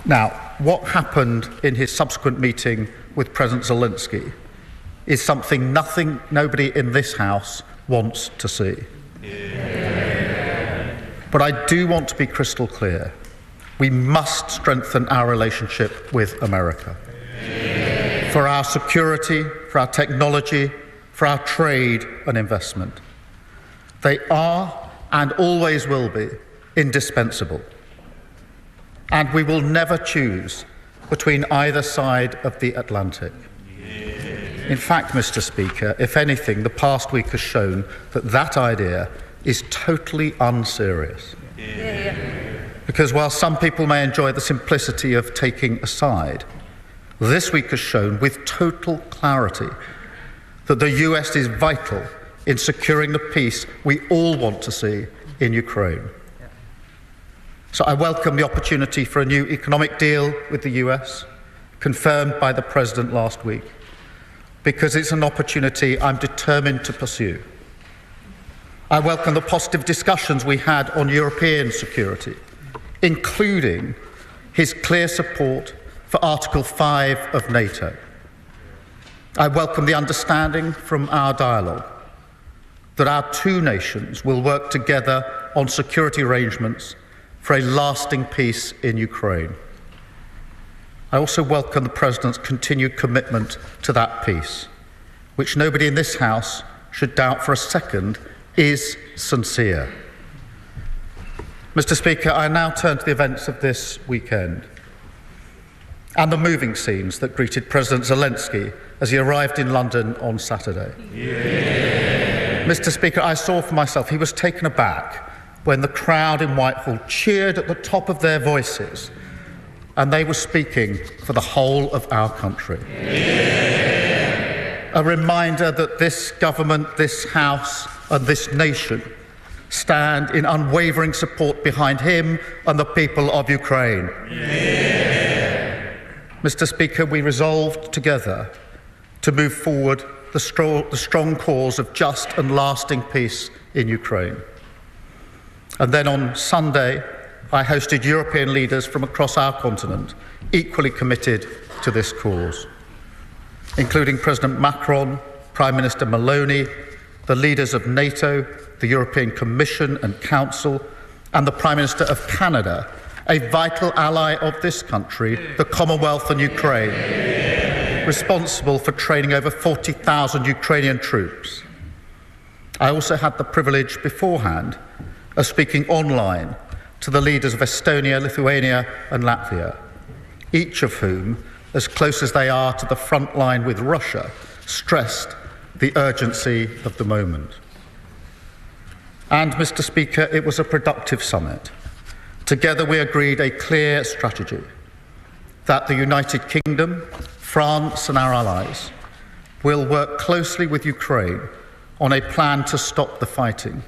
Now, what happened in his subsequent meeting with President Zelenskyy is something nobody in this House wants to see. Yeah. But I do want to be crystal clear. We must strengthen our relationship with America. Yeah. For our security, for our technology, for our trade and investment. They are and always will be indispensable. And we will never choose between either side of the Atlantic. In fact, Mr. Speaker, if anything, the past week has shown that that idea is totally unserious. Because while some people may enjoy the simplicity of taking a side, this week has shown with total clarity that the US is vital in securing the peace we all want to see in Ukraine. So I welcome the opportunity for a new economic deal with the US, confirmed by the President last week, because it's an opportunity I'm determined to pursue. I welcome the positive discussions we had on European security, including his clear support for Article 5 of NATO. I welcome the understanding from our dialogue that our two nations will work together on security arrangements for a lasting peace in Ukraine. I also welcome the President's continued commitment to that peace, which nobody in this House should doubt for a second is sincere. Mr. Speaker, I now turn to the events of this weekend and the moving scenes that greeted President Zelenskyy as he arrived in London on Saturday. Yeah. Mr. Speaker, I saw for myself he was taken aback when the crowd in Whitehall cheered at the top of their voices, and they were speaking for the whole of our country. Yeah. A reminder that this government, this House, and this nation stand in unwavering support behind him and the people of Ukraine. Yeah. Mr. Speaker, we resolved together to move forward the strong cause of just and lasting peace in Ukraine. And then on Sunday, I hosted European leaders from across our continent, equally committed to this cause, including President Macron, Prime Minister Maloney, the leaders of NATO, the European Commission and Council, and the Prime Minister of Canada, a vital ally of this country, the Commonwealth and Ukraine, responsible for training over 40,000 Ukrainian troops. I also had the privilege beforehand of speaking online to the leaders of Estonia, Lithuania and Latvia, each of whom, as close as they are to the front line with Russia, stressed the urgency of the moment. And, Mr. Speaker, it was a productive summit. Together we agreed a clear strategy that the United Kingdom, France and our allies will work closely with Ukraine on a plan to stop the fighting,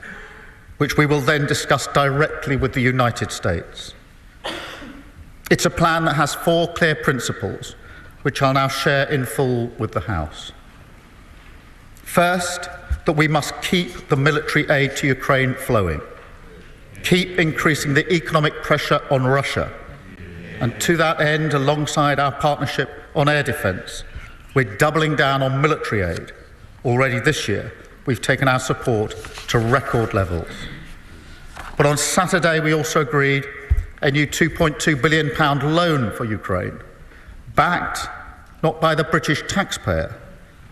which we will then discuss directly with the United States. It's a plan that has 4 clear principles, which I'll now share in full with the House. First, that we must keep the military aid to Ukraine flowing, keep increasing the economic pressure on Russia, and to that end, alongside our partnership on air defence, we're doubling down on military aid. Already this year, we've taken our support to record levels. But on Saturday, we also agreed a new £2.2 billion loan for Ukraine, backed not by the British taxpayer,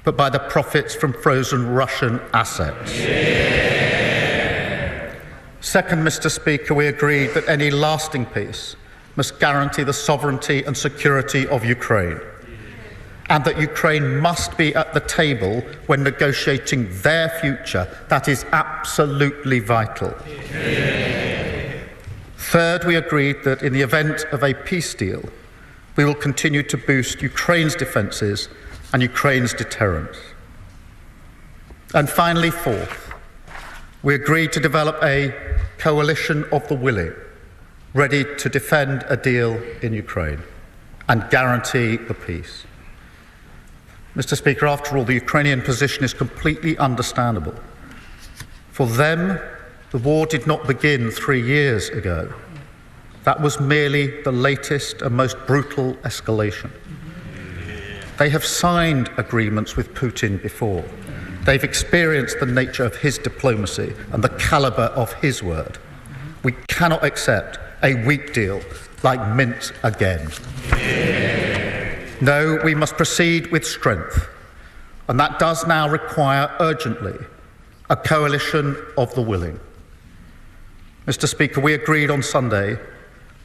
but by the profits from frozen Russian assets. Yeah. Second, Mr. Speaker, we agreed that any lasting peace must guarantee the sovereignty and security of Ukraine, and that Ukraine must be at the table when negotiating their future. That is absolutely vital. Yeah. Third, we agreed that in the event of a peace deal, we will continue to boost Ukraine's defences and Ukraine's deterrence. And finally, fourth, we agreed to develop a coalition of the willing, ready to defend a deal in Ukraine and guarantee the peace. Mr. Speaker, after all, the Ukrainian position is completely understandable. For them, the war did not begin 3 years ago. That was merely the latest and most brutal escalation. They have signed agreements with Putin before. They've experienced the nature of his diplomacy and the calibre of his word. We cannot accept a weak deal like Minsk again. No, we must proceed with strength, and that does now require urgently a coalition of the willing. Mr. Speaker, we agreed on Sunday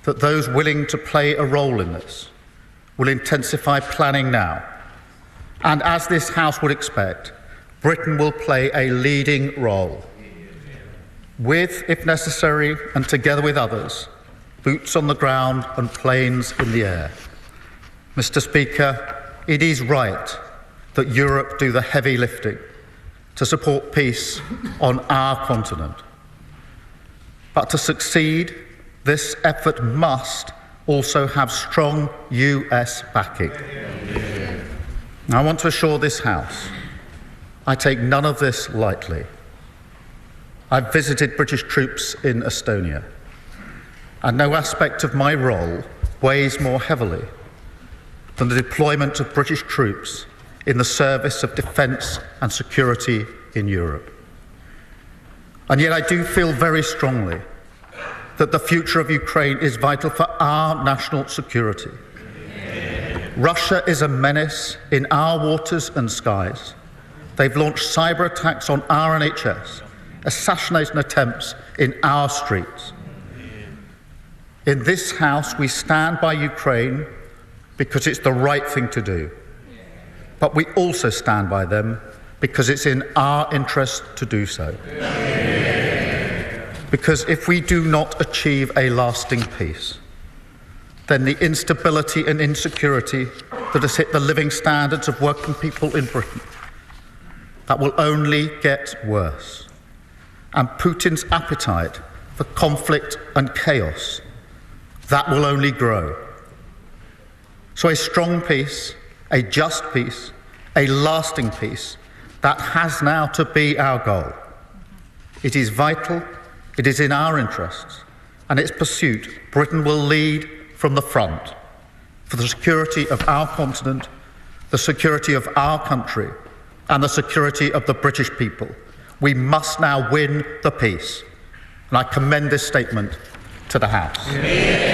that those willing to play a role in this will intensify planning now. And as this House would expect, Britain will play a leading role with, if necessary, and together with others, boots on the ground and planes in the air. Mr. Speaker, it is right that Europe do the heavy lifting to support peace on our continent. But to succeed, this effort must also have strong US backing. Now, I want to assure this House, I take none of this lightly. I've visited British troops in Estonia, and no aspect of my role weighs more heavily than the deployment of British troops in the service of defence and security in Europe. And yet I do feel very strongly that the future of Ukraine is vital for our national security. Russia is a menace in our waters and skies. They've launched cyber attacks on our NHS, assassination attempts in our streets. In this House, we stand by Ukraine because it's the right thing to do. But we also stand by them because it's in our interest to do so. Because if we do not achieve a lasting peace, then the instability and insecurity that has hit the living standards of working people in Britain, that will only get worse. And Putin's appetite for conflict and chaos, that will only grow. So a strong peace, a just peace, a lasting peace, that has now to be our goal. It is vital, it is in our interests, and its pursuit, Britain will lead from the front for the security of our continent, the security of our country, and the security of the British people. We must now win the peace. And I commend this statement to the House. Yeah.